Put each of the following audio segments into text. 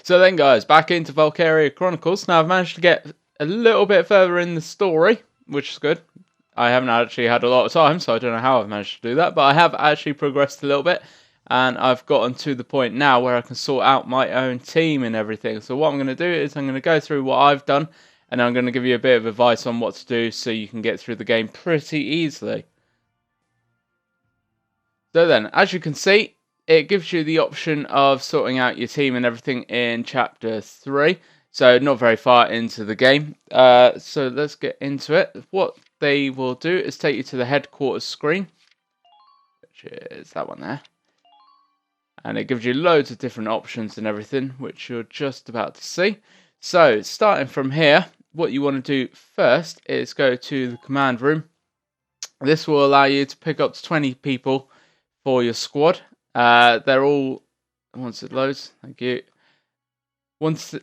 So then, guys, back into Valkyria Chronicles. Now, I've managed to get a little bit further in the story, which is good. I haven't actually had a lot of time, so I don't know how I've managed to do that, but I have actually progressed a little bit, and I've gotten to the point now where I can sort out my own team and everything. So what I'm going to do is I'm going to go through what I've done, and I'm going to give you a bit of advice on what to do so you can get through the game pretty easily. So then, as you can see, it gives you the option of sorting out your team and everything in Chapter 3. So not very far into the game. So let's get into it. What they will do is take you to the headquarters screen, which is that one there. And it gives you loads of different options and everything, which you're just about to see. So starting from here, what you want to do first is go to the command room. This will allow you to pick up to 20 people for your squad. They're all, once it loads, thank you. Once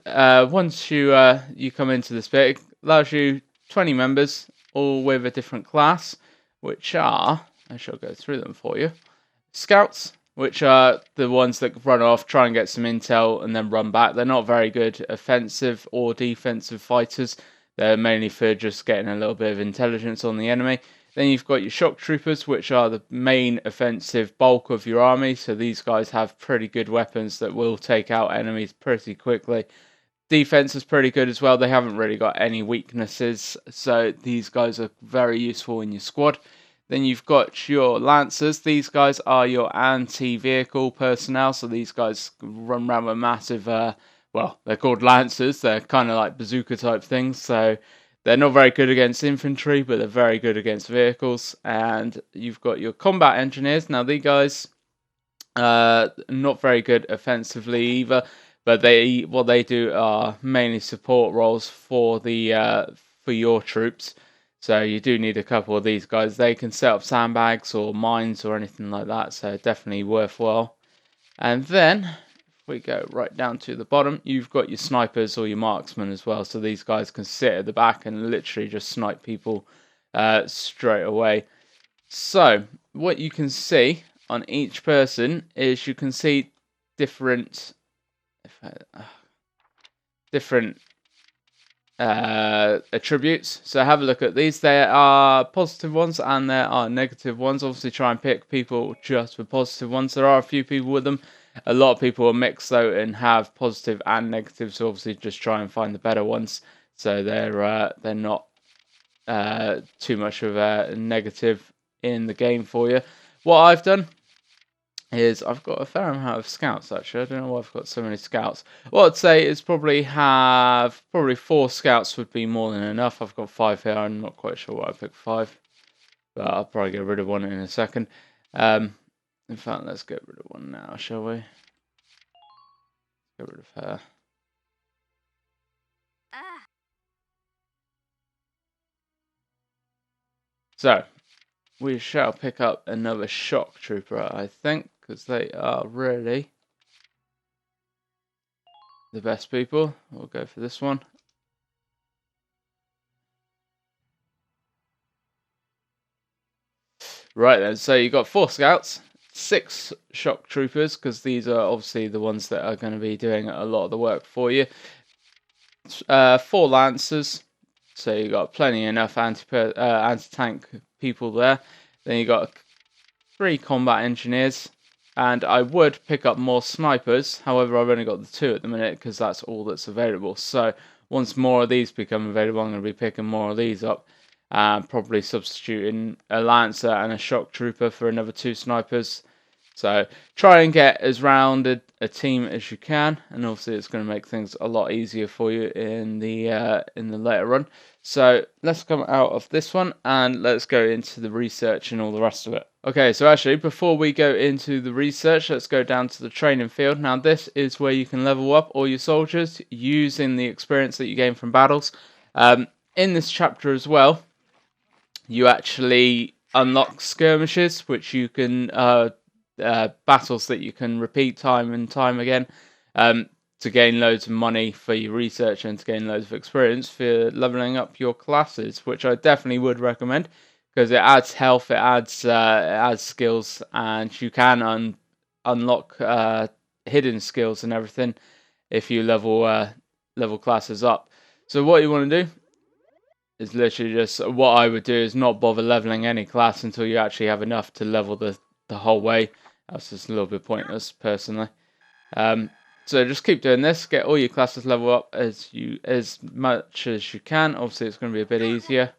you come into this bit, it allows you 20 members, all with a different class, which are, I shall go through them for you. Scouts, which are the ones that run off, try and get some intel, and then run back. They're not very good offensive or defensive fighters. They're mainly for just getting a little bit of intelligence on the enemy. Then you've got your shock troopers, which are the main offensive bulk of your army. So these guys have pretty good weapons that will take out enemies pretty quickly. Defense is pretty good as well. They haven't really got any weaknesses. So these guys are very useful in your squad. Then you've got your lancers. These guys are your anti-vehicle personnel. So these guys run around with massive, well, they're called lancers. They're kind of like bazooka type things. So they're not very good against infantry, but they're very good against vehicles. And you've got your combat engineers. Now, these guys, not very good offensively either, but what they do are mainly support roles for your troops. So you do need a couple of these guys. They can set up sandbags or mines or anything like that, so definitely worthwhile. And then we go right down to the bottom, you've got your snipers or your marksmen as well. So these guys can sit at the back and literally just snipe people straight away. So what you can see on each person is you can see different attributes. So have a look at these. There are positive ones and there are negative ones. Obviously try and pick people just with positive ones. There are a few people with them. A lot of people are mixed though and have positive and negative, so obviously just try and find the better ones. So they're not too much of a negative in the game for you. What I've done is I've got a fair amount of scouts actually. I don't know why I've got so many scouts. What I'd say is probably 4 scouts would be more than enough. I've got 5 here. I'm not quite sure why I picked 5, but I'll probably get rid of one in a second. In fact, let's get rid of one now, shall we? Get rid of her. So, we shall pick up another shock trooper, I think, because they are really the best people. We'll go for this one. Right then, so you've got 4 scouts. 6 shock troopers, because these are obviously the ones that are going to be doing a lot of the work for you. 4 lancers, so you got plenty enough anti-tank people there. Then you got 3 combat engineers, and I would pick up more snipers. However, I've only got the 2 at the minute because that's all that's available. So once more of these become available, I'm going to be picking more of these up. Probably substituting a lancer and a shock trooper for another 2 snipers. So try and get as rounded a team as you can, and obviously it's going to make things a lot easier for you in the later run. So let's come out of this one and let's go into the research and all the rest of it. Okay, so actually before we go into the research, let's go down to the training field. Now this is where you can level up all your soldiers using the experience that you gain from battles. In this chapter as well, you actually unlock skirmishes, which you can battles that you can repeat time and time again to gain loads of money for your research and to gain loads of experience for leveling up your classes, which I definitely would recommend because it adds health, it adds skills, and you can unlock hidden skills and everything if you level classes up. So what you want to do is literally just, what I would do is not bother leveling any class until you actually have enough to level the whole way. That's just a little bit pointless, personally. So just keep doing this. Get all your classes level up as much as you can. Obviously, it's going to be a bit easier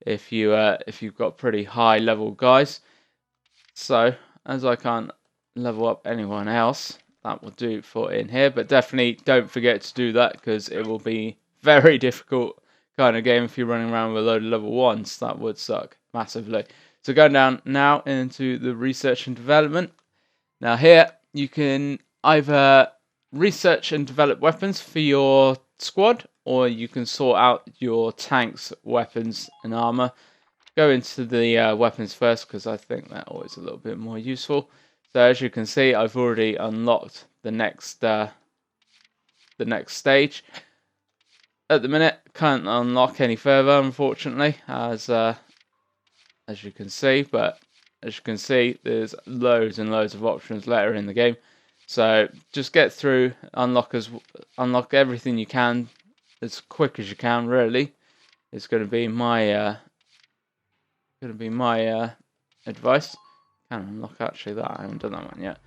if you've got pretty high level guys. So as I can't level up anyone else, that will do for in here. But definitely don't forget to do that, because it will be very difficult kind of game if you're running around with a load of level 1s. That would suck massively. So going down now into the research and development. Now here you can either research and develop weapons for your squad, or you can sort out your tanks, weapons and armor. Go into the weapons first, because I think they're always a little bit more useful. So as you can see, I've already unlocked the next stage. At the minute, can't unlock any further, unfortunately, as you can see. But as you can see, there's loads and loads of options later in the game. So just get through, unlock everything you can as quick as you can. Really, it's going to be my advice. Can unlock actually that. I haven't done that one yet.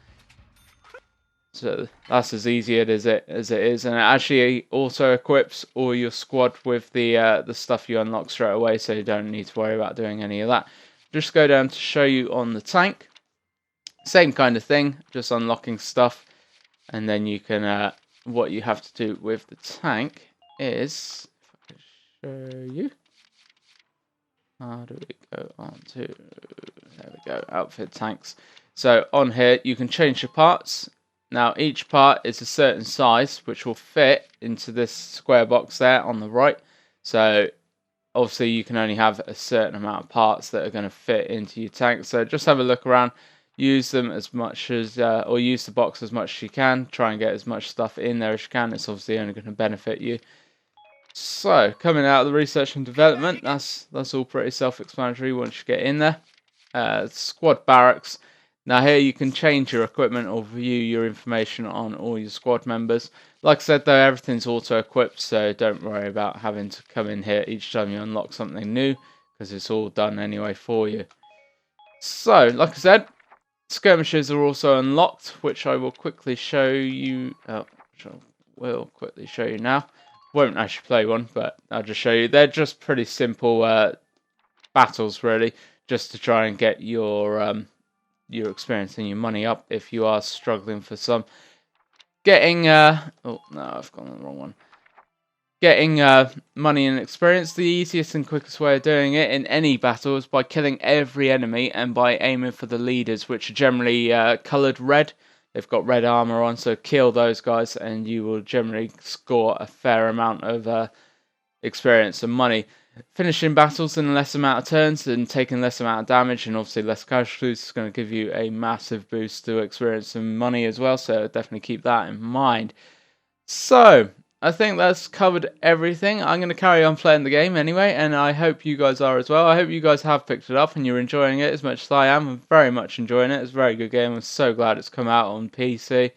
So that's as easy as it is, and it actually also equips all your squad with the stuff you unlock straight away, so you don't need to worry about doing any of that. Just go down to show you on the tank. Same kind of thing, just unlocking stuff, and then you can. What you have to do with the tank is, if I can show you. How do we go on to? There we go. Outfit tanks. So on here you can change your parts. Now each part is a certain size, which will fit into this square box there on the right. So obviously you can only have a certain amount of parts that are going to fit into your tank. So just have a look around, use them as much as, or use the box as much as you can. Try and get as much stuff in there as you can. It's obviously only going to benefit you. So coming out of the research and development, that's all pretty self-explanatory once you get in there. Squad barracks. Now here you can change your equipment or view your information on all your squad members. Like I said though, everything's auto-equipped, so don't worry about having to come in here each time you unlock something new, because it's all done anyway for you. So, like I said, skirmishes are also unlocked, which I will quickly show you. Now. Won't actually play one, but I'll just show you. They're just pretty simple battles, really, just to try and get your experience and your money up if you are struggling for some. Getting oh no, I've gone on the wrong one. Getting money and experience, the easiest and quickest way of doing it in any battle is by killing every enemy and by aiming for the leaders, which are generally coloured red. They've got red armour on, so kill those guys and you will generally score a fair amount of experience and money. Finishing battles in less amount of turns and taking less amount of damage and obviously less casualties is going to give you a massive boost to experience and money as well, so definitely keep that in mind. So I think that's covered everything. I'm going to carry on playing the game anyway, and I hope you guys are as well. I hope you guys have picked it up and you're enjoying it as much as I am. I'm very much enjoying it. It's a very good game. I'm so glad it's come out on PC.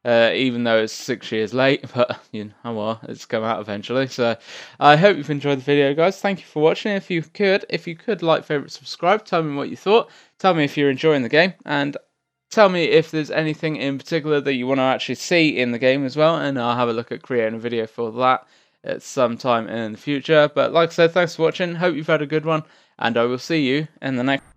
Even though it's 6 years late, but you know, oh well, it's come out eventually. So I hope you've enjoyed the video, guys. Thank you for watching. If you could like, favorite, subscribe. Tell me what you thought. Tell me if you're enjoying the game, and tell me if there's anything in particular that you want to actually see in the game as well, and I'll have a look at creating a video for that at some time in the future. But like I said, thanks for watching. Hope you've had a good one, and I will see you in the next.